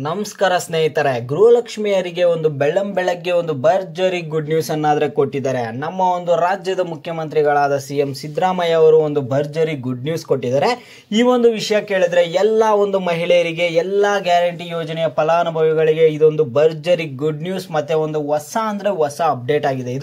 ನಮಸ್ಕಾರ ಸ್ನೇಹಿತರೆ, ಗೃಹಲಕ್ಷ್ಮಿಯರಿಗೆ ಒಂದು ಬೆಳ್ಳಂಬೆಳಗ್ಗೆ ಒಂದು ಭರ್ಜರಿ ಗುಡ್ ನ್ಯೂಸ್ ಅನ್ನಾದ್ರೆ ಕೊಟ್ಟಿದ್ದಾರೆ. ನಮ್ಮ ಒಂದು ರಾಜ್ಯದ ಮುಖ್ಯಮಂತ್ರಿಗಳಾದ ಸಿಎಂ ಸಿದ್ದರಾಮಯ್ಯ ಅವರು ಒಂದು ಭರ್ಜರಿ ಗುಡ್ ನ್ಯೂಸ್ ಕೊಟ್ಟಿದ್ದಾರೆ. ಈ ಒಂದು ವಿಷಯ ಕೇಳಿದ್ರೆ ಎಲ್ಲಾ ಒಂದು ಮಹಿಳೆಯರಿಗೆ, ಎಲ್ಲಾ ಗ್ಯಾರಂಟಿ ಯೋಜನೆಯ ಫಲಾನುಭವಿಗಳಿಗೆ ಇದೊಂದು ಭರ್ಜರಿ ಗುಡ್ ನ್ಯೂಸ್. ಮತ್ತೆ ಒಂದು ಹೊಸ ಅಪ್ಡೇಟ್ ಆಗಿದೆ.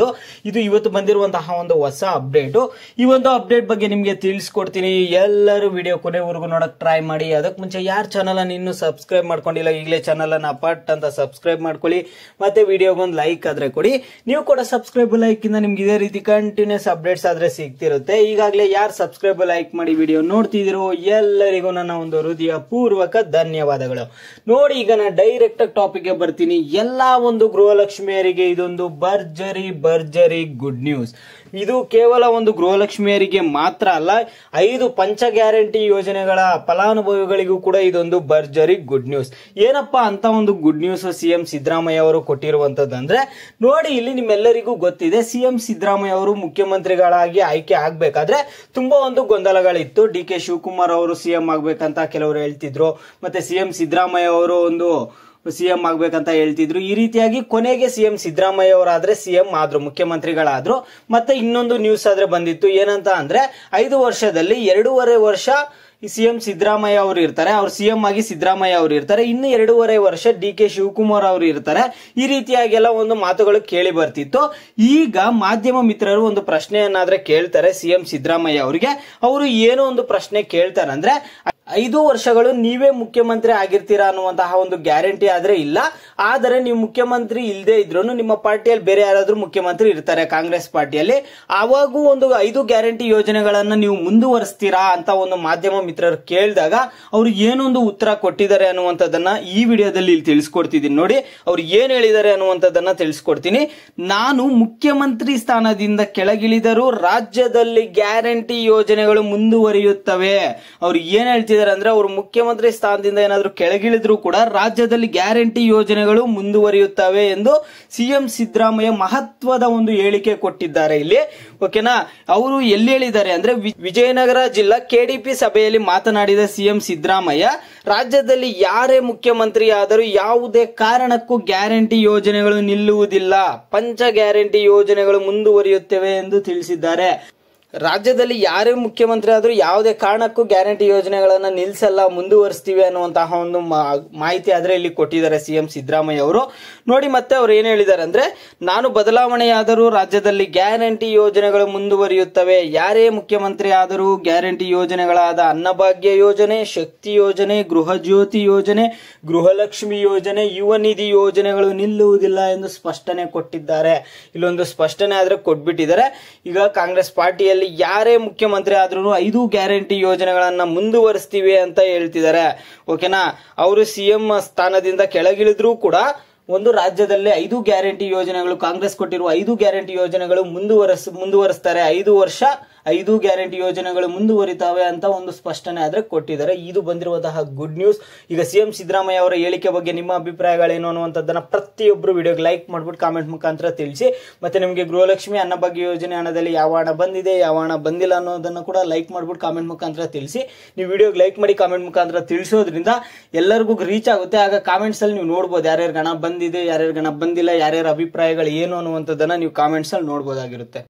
ಇದು ಇವತ್ತು ಬಂದಿರುವಂತಹ ಒಂದು ಹೊಸ ಅಪ್ಡೇಟ್. ಈ ಒಂದು ಅಪ್ಡೇಟ್ ಬಗ್ಗೆ ನಿಮ್ಗೆ ತಿಳಿಸ್ಕೊಡ್ತೀನಿ. ಎಲ್ಲರೂ ವಿಡಿಯೋ ಕೊನೆವರೆಗೂ ನೋಡಕ್ ಟ್ರೈ ಮಾಡಿ. ಅದಕ್ಕೆ ಮುಂಚೆ ಯಾರು ಚಾನಲ್ ಅನ್ನು ಇನ್ನೂ ಸಬ್ಸ್ಕ್ರೈಬ್ ಮಾಡ್ಕೊಂಡಿಲ್ಲ, ಈಗಲೇ ಚಾನಲ್ ಅನ್ನ ಪಟ್ ಅಂತ ಸಬ್ಸ್ಕ್ರೈಬ್ ಮಾಡ್ಕೊಳ್ಳಿ. ಮತ್ತೆ ವಿಡಿಯೋಗೊಂದು ಲೈಕ್ ಆದ್ರೆ ಕೊಡಿ. ನೀವು ಕೂಡ ಸಬ್ಸ್ಕ್ರೈಬ್ ಲೈಕ್ ಇಂದ ನಿಮ್ಗೆ ಇದೇ ರೀತಿ ಕಂಟಿನ್ಯೂಸ್ ಅಪ್ಡೇಟ್ಸ್ ಆದ್ರೆ ಸಿಗ್ತಿರುತ್ತೆ. ಈಗಾಗಲೇ ಯಾರು ಸಬ್ಸ್ಕ್ರೈಬ್ ಲೈಕ್ ಮಾಡಿ ವಿಡಿಯೋ ನೋಡ್ತಿದಿರೋ ಎಲ್ಲರಿಗೂ ನನ್ನ ಒಂದು ಹೃದಯ ಪೂರ್ವಕ ಧನ್ಯವಾದಗಳು. ನೋಡಿ, ಈಗ ನಾನು ಡೈರೆಕ್ಟ್ ಟಾಪಿಕ್ ಗೆ ಬರ್ತೀನಿ. ಎಲ್ಲಾ ಒಂದು ಗೃಹಲಕ್ಷ್ಮಿಯರಿಗೆ ಇದೊಂದು ಭರ್ಜರಿ ಗುಡ್ ನ್ಯೂಸ್. ಇದು ಕೇವಲ ಒಂದು ಗೃಹಲಕ್ಷ್ಮಿಯರಿಗೆ ಮಾತ್ರ ಅಲ್ಲ, 5 ಪಂಚ ಗ್ಯಾರಂಟಿ ಯೋಜನೆಗಳ ಫಲಾನುಭವಿಗಳಿಗೂ ಕೂಡ ಇದೊಂದು ಭರ್ಜರಿ ಗುಡ್ ನ್ಯೂಸ್. ಏನಪ್ಪಾ ಅಂತ ಒಂದು ಗುಡ್ ನ್ಯೂಸ್ ಸಿಎಂ ಸಿದ್ದರಾಮಯ್ಯ ಅವರು ಕೊಟ್ಟಿರುವಂತದ್ದಂದ್ರೆ, ನೋಡಿ, ಇಲ್ಲಿ ನಿಮ್ಮೆಲ್ಲರಿಗೂ ಗೊತ್ತಿದೆ, ಸಿಎಂ ಸಿದ್ದರಾಮಯ್ಯ ಅವರು ಮುಖ್ಯಮಂತ್ರಿಗಳಾಗಿ ಆಯ್ಕೆ ಆಗ್ಬೇಕಾದ್ರೆ ತುಂಬಾ ಒಂದು ಗೊಂದಲಗಳಿತ್ತು. ಡಿ.ಕೆ. ಶಿವಕುಮಾರ್ ಅವರು ಸಿಎಂ ಆಗ್ಬೇಕಂತ ಕೆಲವರು ಹೇಳ್ತಿದ್ರು. ಮತ್ತೆ ಸಿಎಂ ಸಿದ್ದರಾಮಯ್ಯ ಅವರು ಒಂದು ಸಿಎಂ ಆಗ್ಬೇಕಂತ ಹೇಳ್ತಿದ್ರು. ಈ ರೀತಿಯಾಗಿ ಕೊನೆಗೆ ಸಿಎಂ ಸಿದ್ದರಾಮಯ್ಯ ಅವರಾದ್ರೆ ಸಿಎಂ ಆದ್ರು, ಮುಖ್ಯಮಂತ್ರಿಗಳಾದ್ರು. ಮತ್ತೆ ಇನ್ನೊಂದು ನ್ಯೂಸ್ ಆದ್ರೆ ಬಂದಿತ್ತು. ಏನಂತ ಅಂದ್ರೆ, 5 ವರ್ಷದಲ್ಲಿ 2.5 ವರ್ಷ ಸಿಎಂ ಸಿದ್ದರಾಮಯ್ಯ ಅವರು ಇರ್ತಾರೆ, ಅವ್ರು ಸಿಎಂ ಆಗಿ ಸಿದ್ದರಾಮಯ್ಯ ಅವರು ಇರ್ತಾರೆ. ಇನ್ನು 2.5 ವರ್ಷ ಡಿ.ಕೆ. ಶಿವಕುಮಾರ್ ಅವರು ಇರ್ತಾರೆ. ಈ ರೀತಿಯಾಗೆಲ್ಲ ಒಂದು ಮಾತುಗಳು ಕೇಳಿ ಬರ್ತಿತ್ತು. ಈಗ ಮಾಧ್ಯಮ ಮಿತ್ರರು ಒಂದು ಪ್ರಶ್ನೆಯನ್ನಾದ್ರೆ ಕೇಳ್ತಾರೆ ಸಿಎಂ ಸಿದ್ದರಾಮಯ್ಯ ಅವರಿಗೆ. ಅವರು ಏನೋ ಒಂದು ಪ್ರಶ್ನೆ ಕೇಳ್ತಾರೆ ಅಂದ್ರೆ, 5 ವರ್ಷಗಳು ನೀವೇ ಮುಖ್ಯಮಂತ್ರಿ ಆಗಿರ್ತೀರಾ ಅನ್ನುವಂತಹ ಒಂದು ಗ್ಯಾರಂಟಿ ಆದ್ರೆ ಇಲ್ಲ, ಆದರೆ ನೀವು ಮುಖ್ಯಮಂತ್ರಿ ಇಲ್ಲದೆ ಇದ್ರು ನಿಮ್ಮ ಪಾರ್ಟಿಯಲ್ಲಿ ಬೇರೆ ಯಾರಾದ್ರೂ ಮುಖ್ಯಮಂತ್ರಿ ಇರ್ತಾರೆ ಕಾಂಗ್ರೆಸ್ ಪಾರ್ಟಿಯಲ್ಲಿ, ಆವಾಗೂ ಒಂದು 5 ಗ್ಯಾರಂಟಿ ಯೋಜನೆಗಳನ್ನ ನೀವು ಮುಂದುವರಿಸ್ತೀರಾ ಅಂತ ಒಂದು ಮಾಧ್ಯಮ ಮಿತ್ರರು ಕೇಳಿದಾಗ ಅವ್ರು ಏನೊಂದು ಉತ್ತರ ಕೊಟ್ಟಿದ್ದಾರೆ ಅನ್ನುವಂಥದ್ದನ್ನ ಈ ವಿಡಿಯೋದಲ್ಲಿ ಇಲ್ಲಿ ತಿಳಿಸ್ಕೊಡ್ತಿದ್ದೀನಿ. ನೋಡಿ, ಅವ್ರು ಏನ್ ಹೇಳಿದ್ದಾರೆ ಅನ್ನುವಂಥದ್ದನ್ನ ತಿಳಿಸ್ಕೊಡ್ತೀನಿ. ನಾನು ಮುಖ್ಯಮಂತ್ರಿ ಸ್ಥಾನದಿಂದ ಕೆಳಗಿಳಿದರೂ ರಾಜ್ಯದಲ್ಲಿ ಗ್ಯಾರಂಟಿ ಯೋಜನೆಗಳು ಮುಂದುವರಿಯುತ್ತವೆ. ಅವ್ರು ಏನ್ ಹೇಳ್ತಿದ್ದಾರೆ ಅಂದ್ರೆ, ಅವರು ಮುಖ್ಯಮಂತ್ರಿ ಸ್ಥಾನದಿಂದ ಏನಾದ್ರೂ ಕೆಳಗಿಳಿದ್ರು ಕೂಡ ರಾಜ್ಯದಲ್ಲಿ ಗ್ಯಾರಂಟಿ ಯೋಜನೆಗಳು ಮುಂದುವರಿಯುತ್ತವೆ ಎಂದು ಸಿಎಂ ಸಿದ್ದರಾಮಯ್ಯ ಮಹತ್ವದ ಒಂದು ಹೇಳಿಕೆ ಕೊಟ್ಟಿದ್ದಾರೆ ಇಲ್ಲಿ. ಓಕೆನಾ? ಅವರು ಎಲ್ಲಿ ಹೇಳಿದ್ದಾರೆ ಅಂದ್ರೆ, ವಿಜಯನಗರ ಜಿಲ್ಲಾ ಕೆಡಿಪಿ ಸಭೆಯಲ್ಲಿ ಮಾತನಾಡಿದ ಸಿಎಂ ಸಿದ್ದರಾಮಯ್ಯ, ರಾಜ್ಯದಲ್ಲಿ ಯಾರೇ ಮುಖ್ಯಮಂತ್ರಿ ಆದರೂ ಯಾವುದೇ ಕಾರಣಕ್ಕೂ ಗ್ಯಾರಂಟಿ ಯೋಜನೆಗಳು ನಿಲ್ಲುವುದಿಲ್ಲ, ಪಂಚ ಗ್ಯಾರಂಟಿ ಯೋಜನೆಗಳು ಮುಂದುವರಿಯುತ್ತವೆ ಎಂದು ತಿಳಿಸಿದ್ದಾರೆ. ರಾಜ್ಯದಲ್ಲಿ ಯಾರೇ ಮುಖ್ಯಮಂತ್ರಿ ಆದ್ರೂ ಯಾವುದೇ ಕಾರಣಕ್ಕೂ ಗ್ಯಾರಂಟಿ ಯೋಜನೆಗಳನ್ನ ನಿಲ್ಸಲ್ಲ, ಮುಂದುವರಿಸ್ತೀವಿ ಅನ್ನುವಂತಹ ಒಂದು ಮಾಹಿತಿ ಆದ್ರೆ ಇಲ್ಲಿ ಕೊಟ್ಟಿದ್ದಾರೆ ಸಿಎಂ ಸಿದ್ದರಾಮಯ್ಯ ಅವರು. ನೋಡಿ, ಮತ್ತೆ ಅವ್ರು ಏನ್ ಹೇಳಿದ್ದಾರೆ ಅಂದ್ರೆ, ನಾನು ಬದಲಾವಣೆಯಾದರೂ ರಾಜ್ಯದಲ್ಲಿ ಗ್ಯಾರಂಟಿ ಯೋಜನೆಗಳು ಮುಂದುವರಿಯುತ್ತವೆ. ಯಾರೇ ಮುಖ್ಯಮಂತ್ರಿ ಆದರೂ ಗ್ಯಾರಂಟಿ ಯೋಜನೆಗಳಾದ ಅನ್ನಭಾಗ್ಯ ಯೋಜನೆ, ಶಕ್ತಿ ಯೋಜನೆ, ಗೃಹ ಜ್ಯೋತಿ ಯೋಜನೆ, ಗೃಹಲಕ್ಷ್ಮಿ ಯೋಜನೆ, ಯುವ ನಿಧಿ ಯೋಜನೆಗಳು ನಿಲ್ಲುವುದಿಲ್ಲ ಎಂದು ಸ್ಪಷ್ಟನೆ ಕೊಟ್ಟಿದ್ದಾರೆ. ಇಲ್ಲೊಂದು ಸ್ಪಷ್ಟನೆ ಆದ್ರೆ ಕೊಟ್ಬಿಟ್ಟಿದ್ದಾರೆ. ಈಗ ಕಾಂಗ್ರೆಸ್ ಪಾರ್ಟಿಯಲ್ಲಿ ಯಾರೇ ಮುಖ್ಯಮಂತ್ರಿ ಆದ್ರೂ 5 ಗ್ಯಾರಂಟಿ ಯೋಜನೆಗಳನ್ನ ಮುಂದುವರಿಸ್ತೀವಿ ಅಂತ ಹೇಳ್ತಿದ್ದಾರೆ. ಓಕೆನಾ? ಅವರು ಸಿಎಂ ಸ್ಥಾನದಿಂದ ಕೆಳಗಿಳಿದ್ರೂ ಕೂಡ ಒಂದು ರಾಜ್ಯದಲ್ಲಿ 5 ಗ್ಯಾರಂಟಿ ಯೋಜನೆಗಳು, ಕಾಂಗ್ರೆಸ್ ಕೊಟ್ಟಿರುವ 5 ಗ್ಯಾರಂಟಿ ಯೋಜನೆಗಳು ಮುಂದುವರಿಸ್ತಾರೆ. 5 ವರ್ಷ 5 ಗ್ಯಾರಂಟಿ ಯೋಜನೆಗಳು ಮುಂದುವರಿತಾವೆ ಅಂತ ಒಂದು ಸ್ಪಷ್ಟನೆ ಆದ್ರೆ ಕೊಟ್ಟಿದ್ದಾರೆ. ಇದು ಬಂದಿರುವಂತಹ ಗುಡ್ ನ್ಯೂಸ್. ಈಗ ಸಿಎಂ ಸಿದ್ದರಾಮಯ್ಯ ಅವರ ಹೇಳಿಕೆ ಬಗ್ಗೆ ನಿಮ್ಮ ಅಭಿಪ್ರಾಯಗಳೇನು ಅನ್ನುವಂಥದ್ದನ್ನ ಪ್ರತಿಯೊಬ್ಬರು ವಿಡಿಯೋಗೆ ಲೈಕ್ ಮಾಡ್ಬಿಟ್ಟು ಕಾಮೆಂಟ್ ಮುಖಾಂತರ ತಿಳಿಸಿ. ಮತ್ತೆ ನಿಮಗೆ ಗೃಹಲಕ್ಷ್ಮಿ ಅನ್ನಭಾಗ್ಯ ಯೋಜನೆ ಹಣದಲ್ಲಿ ಯಾವ ಹಣ ಬಂದಿದೆ, ಯಾವ ಹಣ ಬಂದಿಲ್ಲ ಅನ್ನೋದನ್ನ ಕೂಡ ಲೈಕ್ ಮಾಡ್ಬಿಟ್ಟು ಕಾಮೆಂಟ್ ಮುಖಾಂತರ ತಿಳಿಸಿ. ನೀವು ವಿಡಿಯೋಗೆ ಲೈಕ್ ಮಾಡಿ ಕಾಮೆಂಟ್ ಮುಖಾಂತರ ತಿಳಿಸೋದ್ರಿಂದ ಎಲ್ಲರಿಗೂ ರೀಚ್ ಆಗುತ್ತೆ. ಆಗ ಕಾಮೆಂಟ್ಸ್ ಅಲ್ಲಿ ನೀವು ನೋಡ್ಬೋದು ಯಾರ್ಯಾರು ಹಣ ಬಂದಿದೆ, ಯಾರ್ಯಾರು ಹಣ ಬಂದಿಲ್ಲ, ಯಾರ್ಯಾರ ಅಭಿಪ್ರಾಯಗಳು ಏನು ಅನ್ನುವಂಥದ್ದನ್ನ ನೀವು ಕಾಮೆಂಟ್ಸ್ ಅಲ್ಲಿ ನೋಡ್ಬೋದಾಗಿರುತ್ತೆ.